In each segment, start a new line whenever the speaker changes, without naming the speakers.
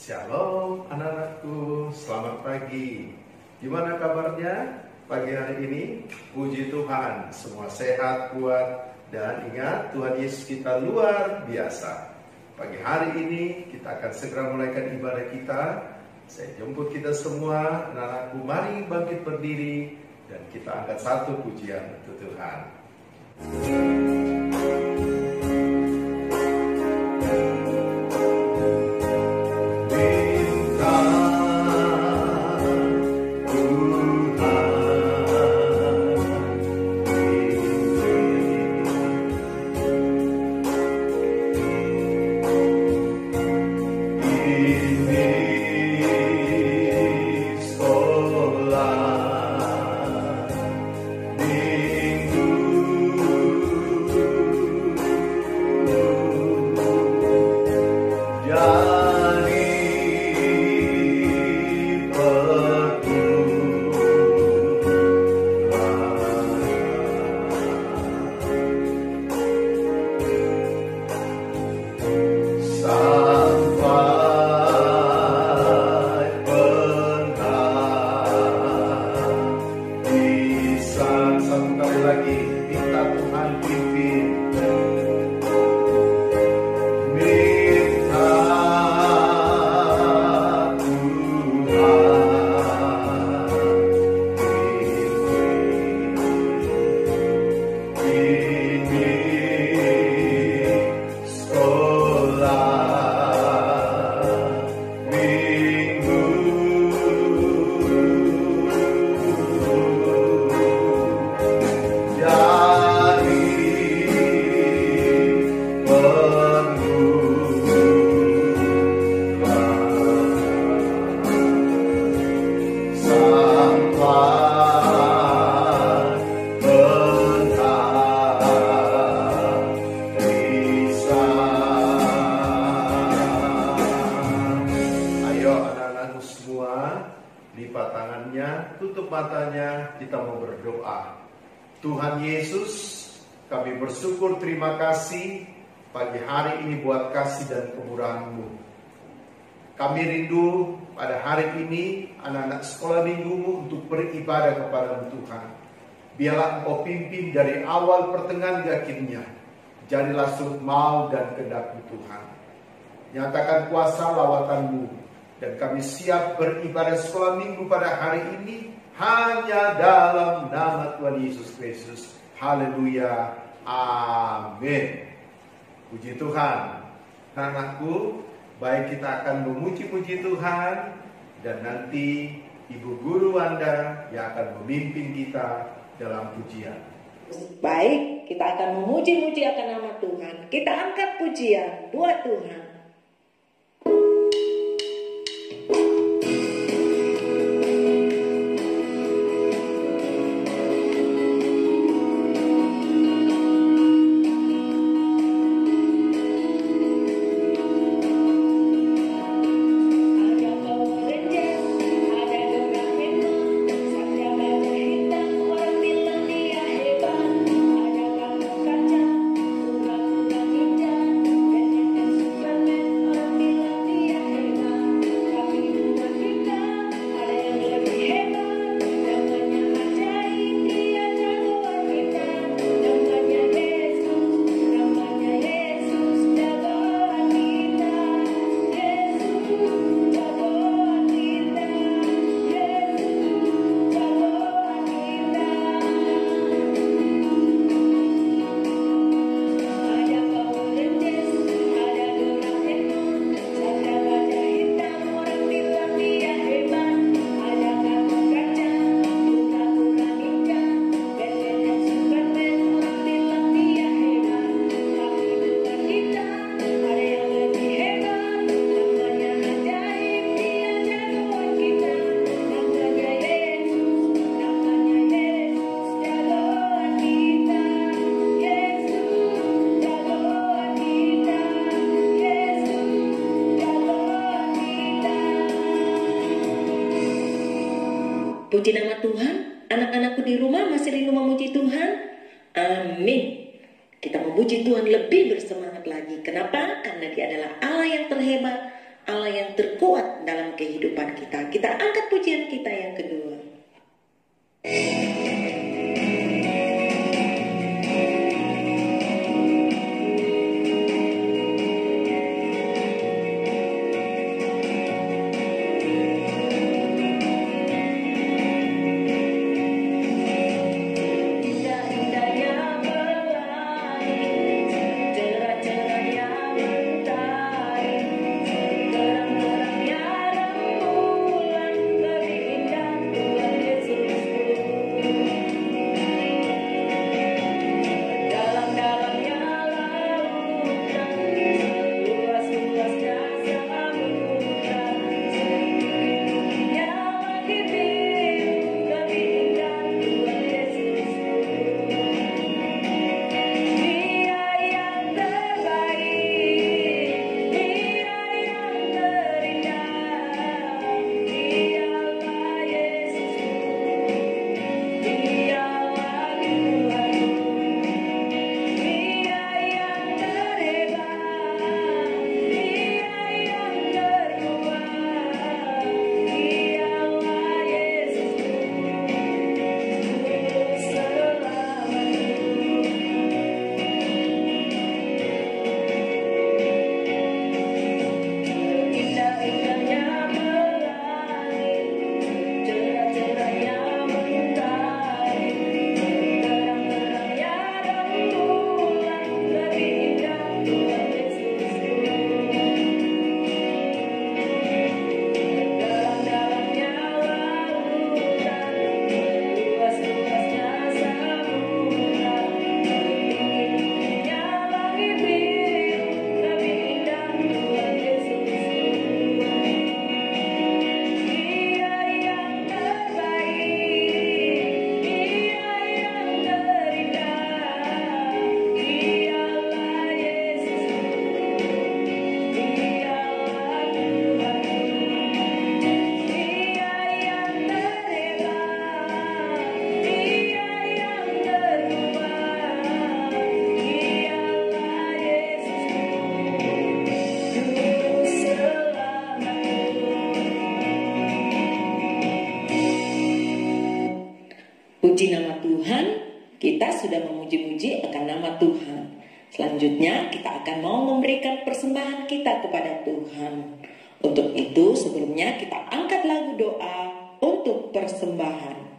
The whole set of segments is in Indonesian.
Shalom anak-anakku, selamat pagi. Gimana kabarnya pagi hari ini? Puji Tuhan, semua sehat, kuat, dan ingat Tuhan Yesus kita luar biasa. Pagi hari ini kita akan segera mulaikan ibadah kita. Saya jemput kita semua, anak-anakku, mari bangkit berdiri dan kita angkat satu pujian untuk Tuhan. Tuhan Yesus, kami bersyukur, terima kasih pagi hari ini buat kasih dan kemurahan-Mu. Kami rindu pada hari ini anak-anak sekolah minggu-Mu untuk beribadah kepada Tuhan. Biarlah Engkau pimpin dari awal pertengahan hingga akhirnya. Jadilah surut mau dan kehendak-Mu Tuhan. Nyatakan kuasa lawatan-Mu. Dan kami siap beribadah sekolah minggu pada hari ini hanya dalam nama Tuhan Yesus Kristus. Haleluya. Amin. Puji Tuhan. Anakku, baik kita akan memuji-puji Tuhan. Dan nanti Ibu Guru Wanda yang akan memimpin kita dalam pujian.
Baik, kita akan memuji-muji akan nama Tuhan. Kita angkat pujian buat Tuhan. Puji nama Tuhan. Anak-anakku di rumah masih rindu memuji Tuhan? Amin. Kita memuji Tuhan lebih bersemangat lagi. Kenapa? Karena Dia adalah Allah yang terhebat, Allah yang terkuat kehidupan kita. Kita angkat pujian kita yang kedua. Puji nama Tuhan, kita sudah memuji-muji akan nama Tuhan. Selanjutnya kita akan mau memberikan persembahan kita kepada Tuhan. Untuk itu sebelumnya kita angkat lagu doa untuk persembahan.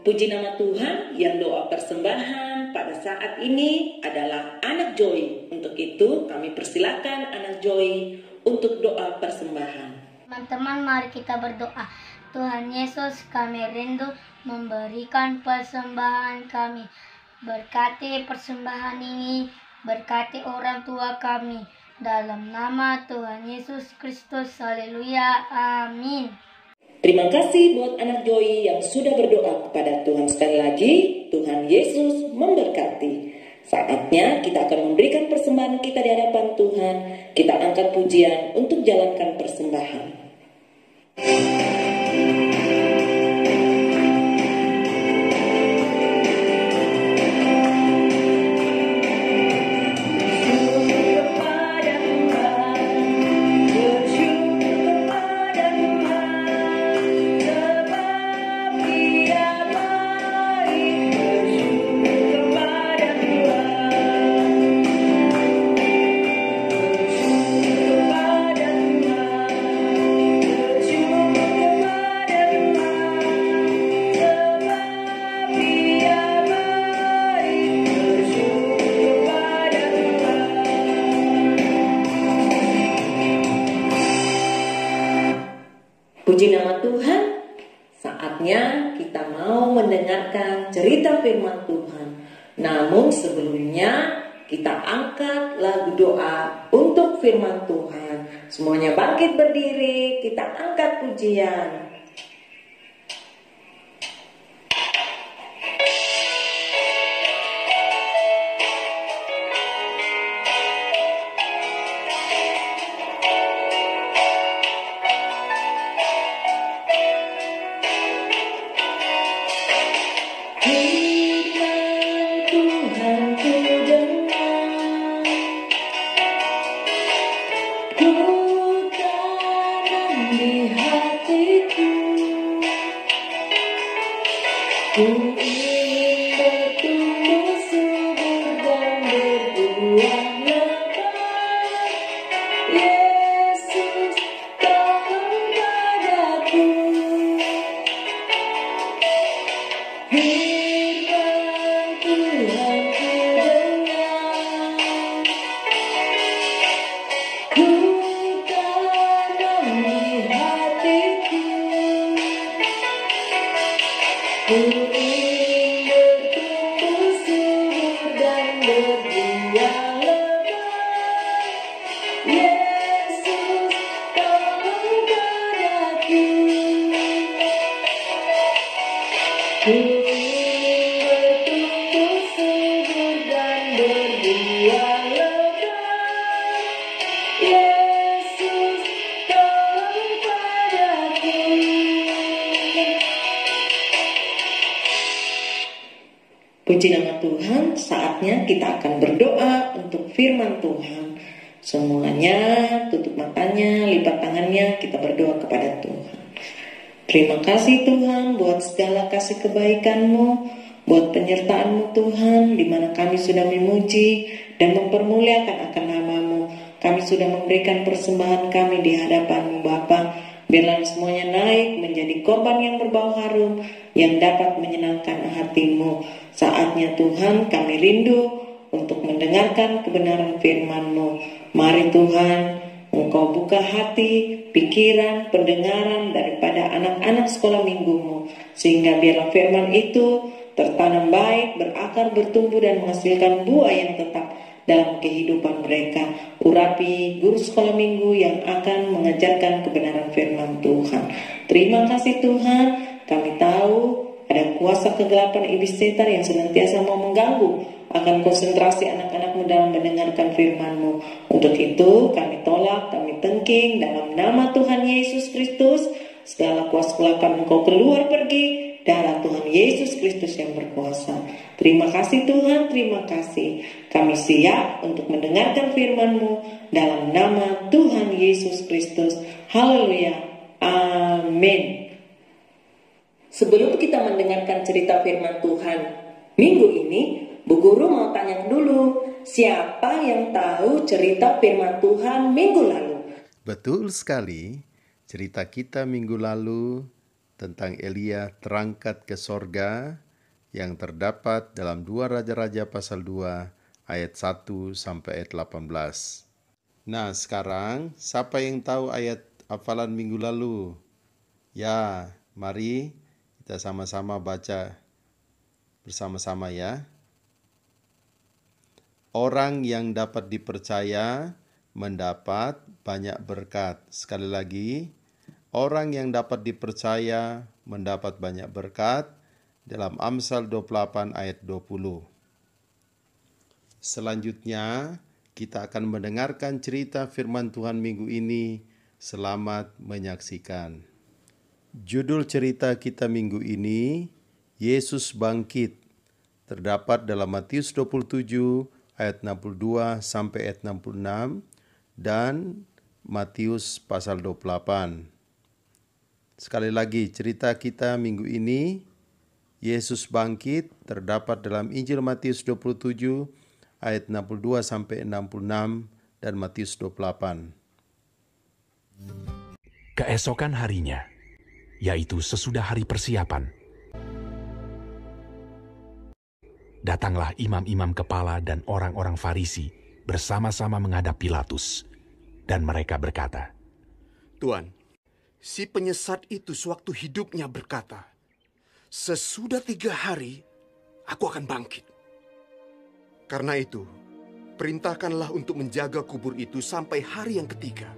Puji nama Tuhan, yang doa persembahan pada saat ini adalah anak Joy. Untuk itu kami persilakan anak Joy untuk doa persembahan.
Teman-teman, mari kita berdoa. Tuhan Yesus, kami rindu memberikan persembahan kami. Berkati persembahan ini, berkati orang tua kami. Dalam nama Tuhan Yesus Kristus, haleluya, amin.
Terima kasih buat anak Joy yang sudah berdoa kepada Tuhan. Sekali lagi, Tuhan Yesus memberkati. Saatnya Saatnya kita akan memberikan persembahan kita di hadapan Tuhan. Kita angkat pujian untuk jalankan persembahan. Puji nama Tuhan, saatnya kita mau mendengarkan cerita firman Tuhan. Namun sebelumnya kita angkat lagu doa untuk firman Tuhan. Semuanya bangkit berdiri, kita angkat pujian. Puji nama Tuhan, saatnya kita akan berdoa untuk firman Tuhan. Semuanya tutup matanya, lipat tangannya, kita berdoa kepada Tuhan. Terima kasih Tuhan buat segala kasih kebaikan-Mu, buat penyertaan-Mu Tuhan, di mana kami sudah memuji dan mempermuliakan akan nama-Mu. Kami sudah memberikan persembahan kami di hadapan-Mu Bapa. Biarlah semuanya naik menjadi korban yang berbau harum, yang dapat menyenangkan hati-Mu. Saatnya Tuhan kami rindu untuk mendengarkan kebenaran firman-Mu. Mari Tuhan, Engkau buka hati, pikiran, pendengaran daripada anak-anak sekolah minggu-Mu, sehingga biarlah firman itu tertanam baik, berakar, bertumbuh dan menghasilkan buah yang tetap dalam kehidupan mereka. Urapi guru sekolah minggu yang akan mengajarkan kebenaran firman Tuhan. Terima kasih Tuhan, kami tahu ada kuasa kegelapan iblis setan yang senantiasa mau mengganggu akan konsentrasi anak-anak-Mu dalam mendengarkan firman-Mu. Untuk itu kami tolak, kami tengking dalam nama Tuhan Yesus Kristus. Segala kuasa kegelapan Engkau keluar pergi, darah Tuhan Yesus Kristus yang berkuasa. Terima kasih Tuhan, terima kasih. Kami siap untuk mendengarkan firman-Mu dalam nama Tuhan Yesus Kristus. Haleluya. Amin. Sebelum kita mendengarkan cerita firman Tuhan minggu ini, Bu Guru mau tanya dulu, siapa yang tahu cerita firman Tuhan minggu lalu?
Betul sekali, cerita kita minggu lalu tentang Elia terangkat ke sorga yang terdapat dalam 2 Raja-Raja pasal 2 ayat 1 sampai ayat 18. Nah sekarang, siapa yang tahu ayat hafalan minggu lalu? Ya, mari kita sama-sama baca bersama-sama ya. Orang yang dapat dipercaya mendapat banyak berkat. Sekali lagi, orang yang dapat dipercaya mendapat banyak berkat dalam Amsal 28 ayat 20. Selanjutnya, kita akan mendengarkan cerita firman Tuhan minggu ini. Selamat menyaksikan. Judul cerita kita minggu ini, Yesus bangkit. Terdapat dalam Matius 27 ayat 62 sampai ayat 66 dan Matius pasal 28. Sekali lagi, cerita kita minggu ini, Yesus bangkit, terdapat dalam Injil Matius 27 ayat 62 sampai 66 dan Matius 28.
Keesokan harinya, yaitu sesudah hari persiapan, datanglah imam-imam kepala dan orang-orang Farisi bersama-sama menghadap Pilatus, dan mereka berkata,
Tuan, si penyesat itu sewaktu hidupnya berkata, sesudah 3 hari, aku akan bangkit. Karena itu, perintahkanlah untuk menjaga kubur itu sampai hari yang ketiga.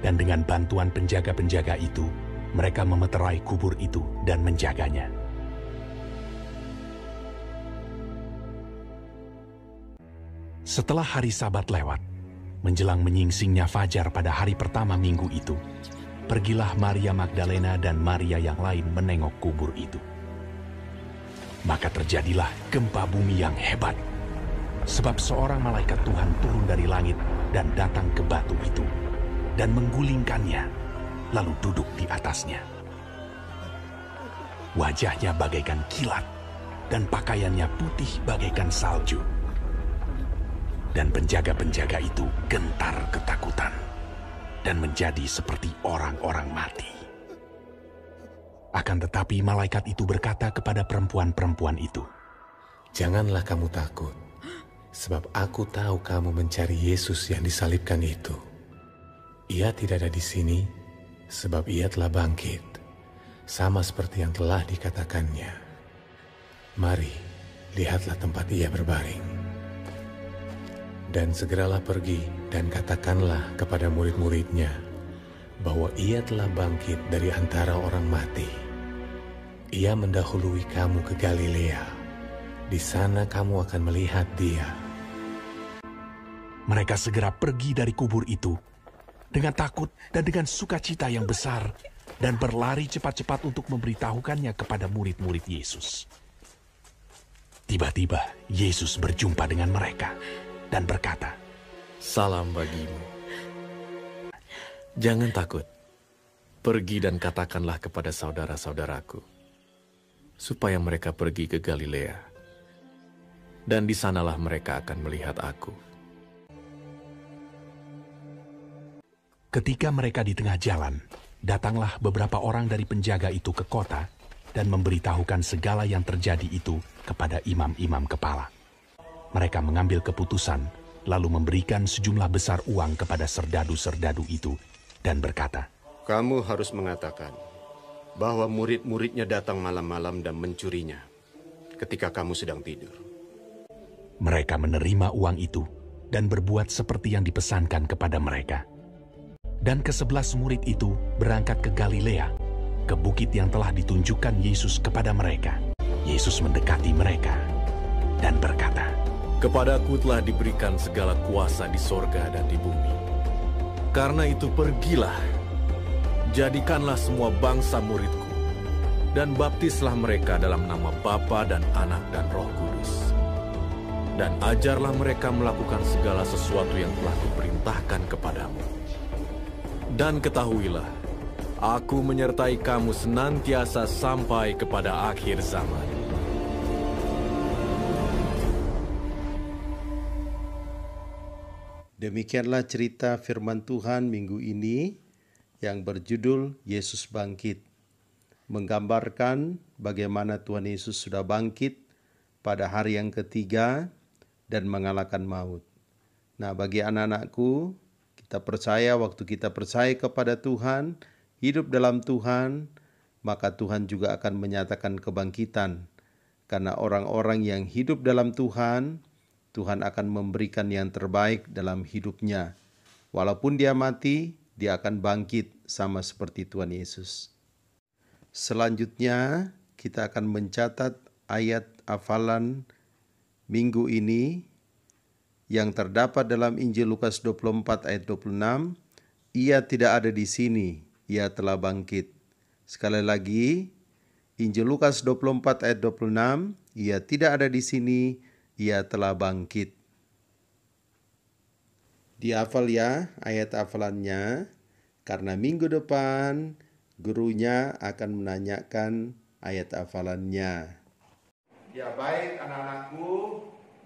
Dan dengan bantuan penjaga-penjaga itu, mereka memeterai kubur itu dan menjaganya. Setelah hari Sabat lewat, menjelang menyingsingnya fajar pada hari pertama minggu itu, pergilah Maria Magdalena dan Maria yang lain menengok kubur itu. Maka terjadilah gempa bumi yang hebat, sebab seorang malaikat Tuhan turun dari langit dan datang ke batu itu, dan menggulingkannya, lalu duduk di atasnya. Wajahnya bagaikan kilat, dan pakaiannya putih bagaikan salju. Dan penjaga-penjaga itu gentar ketakutan, dan menjadi seperti orang-orang mati. Akan tetapi malaikat itu berkata kepada perempuan-perempuan itu,
Janganlah kamu takut, sebab aku tahu kamu mencari Yesus yang disalibkan itu. Ia tidak ada di sini, sebab ia telah bangkit, sama seperti yang telah dikatakannya. Mari, lihatlah tempat ia berbaring. Dan segeralah pergi dan katakanlah kepada murid-muridnya bahwa ia telah bangkit dari antara orang mati. Ia mendahului kamu ke Galilea. Di sana kamu akan melihat dia.
mereka segera pergi dari kubur itu dengan takut dan dengan sukacita yang besar, dan berlari cepat-cepat untuk memberitahukannya kepada murid-murid Yesus. Tiba-tiba Yesus berjumpa dengan mereka dan berkata,
Salam bagimu. Jangan takut. Pergi dan katakanlah kepada saudara-saudaraku, supaya mereka pergi ke Galilea, dan di sanalah mereka akan melihat aku.
Ketika mereka di tengah jalan, datanglah beberapa orang dari penjaga itu ke kota dan memberitahukan segala yang terjadi itu kepada imam-imam kepala. Mereka mengambil keputusan, lalu memberikan sejumlah besar uang kepada serdadu-serdadu itu dan berkata,
Kamu harus mengatakan bahwa murid-muridnya datang malam-malam dan mencurinya ketika kamu sedang tidur.
Mereka menerima uang itu dan berbuat seperti yang dipesankan kepada mereka. Dan ke-11 murid itu berangkat ke Galilea, ke bukit yang telah ditunjukkan Yesus kepada mereka. Yesus mendekati mereka dan berkata,
Kepadaku telah diberikan segala kuasa di sorga dan di bumi. Karena itu pergilah, jadikanlah semua bangsa muridku, dan baptislah mereka dalam nama Bapa dan Anak dan Roh Kudus. Dan ajarlah mereka melakukan segala sesuatu yang telah kuperintahkan kepadamu. Dan ketahuilah, aku menyertai kamu senantiasa sampai kepada akhir zaman.
Demikianlah cerita firman Tuhan minggu ini yang berjudul Yesus Bangkit, menggambarkan bagaimana Tuhan Yesus sudah bangkit pada hari yang ketiga dan mengalahkan maut. Nah, bagi anak-anakku, kita percaya waktu kita percaya kepada Tuhan, hidup dalam Tuhan, maka Tuhan juga akan menyatakan kebangkitan. Karena orang-orang yang hidup dalam Tuhan, Tuhan akan memberikan yang terbaik dalam hidupnya. Walaupun dia mati, dia akan bangkit sama seperti Tuhan Yesus. Selanjutnya, kita akan mencatat ayat hafalan minggu ini
yang terdapat dalam Injil Lukas 24 ayat 26, ia tidak ada di sini, ia telah bangkit. Sekali lagi, Injil Lukas 24 ayat 26, ia tidak ada di sini, ia telah bangkit. Dihafal ya ayat hafalannya, karena minggu depan gurunya akan menanyakan ayat hafalannya.
Ya baik anak-anakku,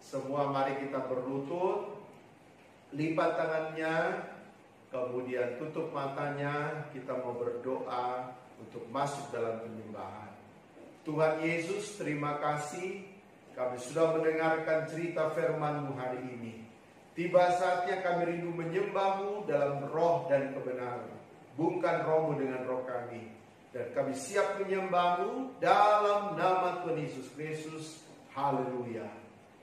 semua mari kita berlutut, lipat tangannya, kemudian tutup matanya, kita mau berdoa untuk masuk dalam penyembahan. Tuhan Yesus, terima kasih kami sudah mendengarkan cerita firman-Mu hari ini. Tiba saatnya kami rindu menyembah-Mu dalam roh dan kebenaran. Hubungkan roh-Mu dengan roh kami. Dan kami siap menyembah-Mu dalam nama Tuhan Yesus Kristus. Haleluya.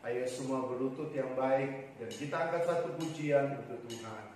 Ayo semua berlutut yang baik dan kita angkat satu pujian untuk Tuhan.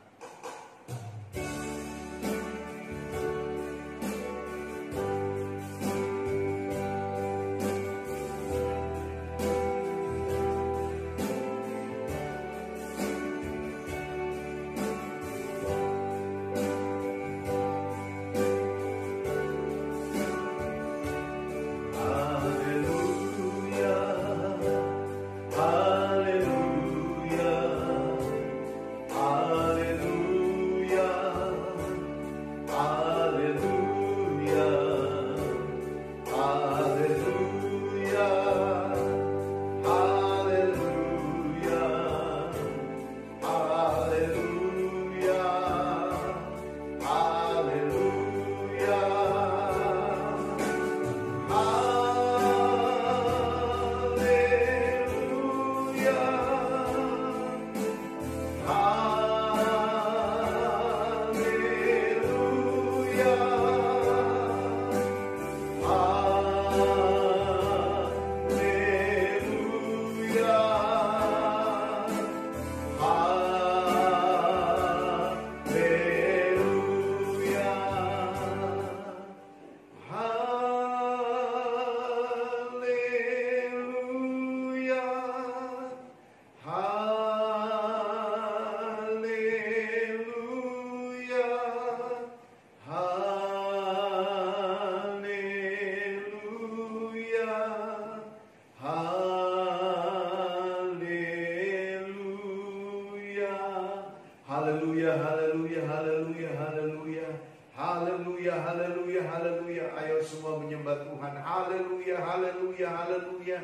Haleluya, haleluya, haleluya, haleluya. Haleluya, haleluya, haleluya. Ayo semua menyembah Tuhan. Haleluya, haleluya, haleluya.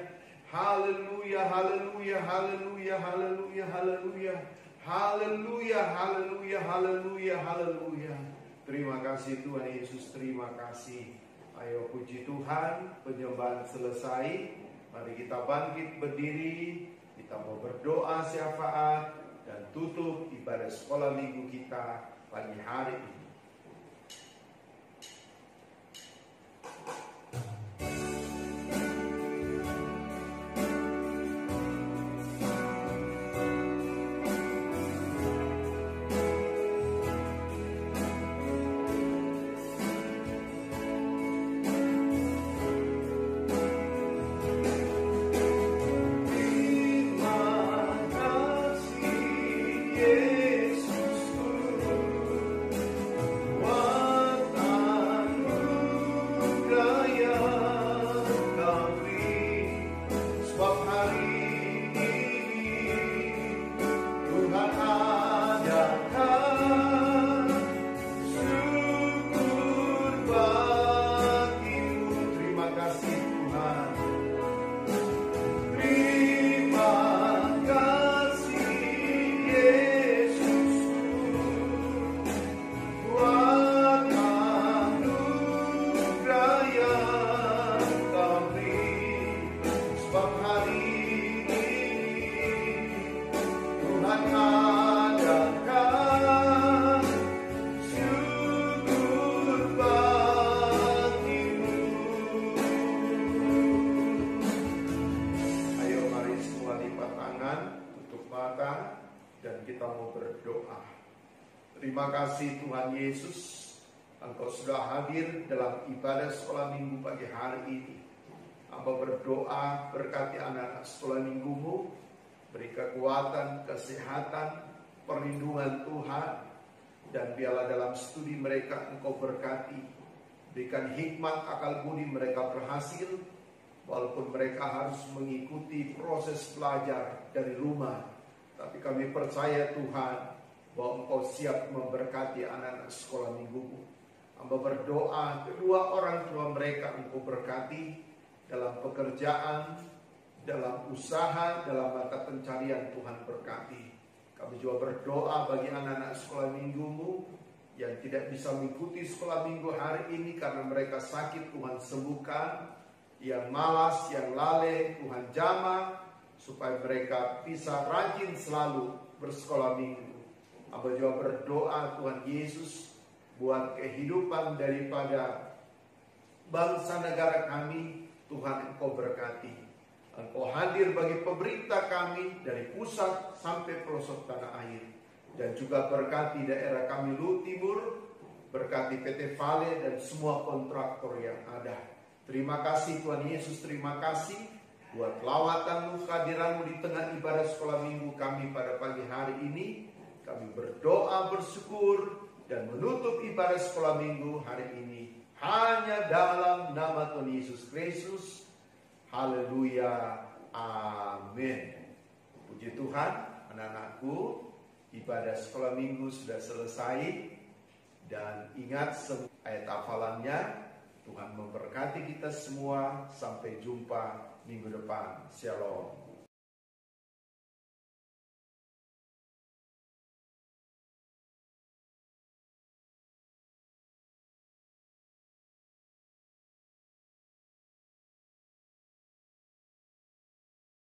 Haleluya, haleluya, haleluya, haleluya, haleluya. Haleluya, haleluya, haleluya, haleluya. Terima kasih Tuhan Yesus, terima kasih. Ayo puji Tuhan, penyembahan selesai. Mari kita bangkit berdiri, kita mau berdoa syafaat dan tutup ibadah sekolah minggu kita pagi hari ini. Terima kasih Tuhan Yesus, Engkau sudah hadir dalam ibadah sekolah minggu pagi hari ini. Hamba berdoa berkati anak-anak sekolah minggumu, Beri kekuatan, kesehatan, perlindungan Tuhan. Dan biarlah dalam studi mereka Engkau berkati. Berikan hikmat, akal budi mereka berhasil. Walaupun mereka harus mengikuti proses belajar dari rumah. Tapi kami percaya Tuhan bahwa Engkau siap memberkati anak-anak sekolah minggumu. Hamba berdoa kedua orang tua mereka Engkau berkati dalam pekerjaan, dalam usaha, dalam mata pencarian Tuhan berkati. Kami juga berdoa bagi anak-anak sekolah minggumu yang tidak bisa mengikuti sekolah minggu hari ini karena mereka sakit, Tuhan sembuhkan. Yang malas, yang lalai, Tuhan jamah supaya mereka bisa rajin selalu bersekolah minggu. Hamba juga berdoa Tuhan Yesus buat kehidupan daripada bangsa negara kami, Tuhan Engkau berkati. Engkau hadir bagi pemerintah kami dari pusat sampai pelosok tanah air. Dan juga berkati daerah kami Luhut Timur, berkati PT Vale dan semua kontraktor yang ada. Terima kasih Tuhan Yesus, terima kasih buat lawatan-Mu, kehadiran-Mu di tengah ibadah sekolah minggu kami pada pagi hari ini. Kami berdoa, bersyukur, dan menutup ibadah sekolah minggu hari ini hanya dalam nama Tuhan Yesus Kristus. Haleluya, amin. Puji Tuhan, anak-anakku, ibadah sekolah minggu sudah selesai. Dan ingat ayat hafalannya. Tuhan memberkati kita semua. Sampai jumpa minggu depan. Shalom.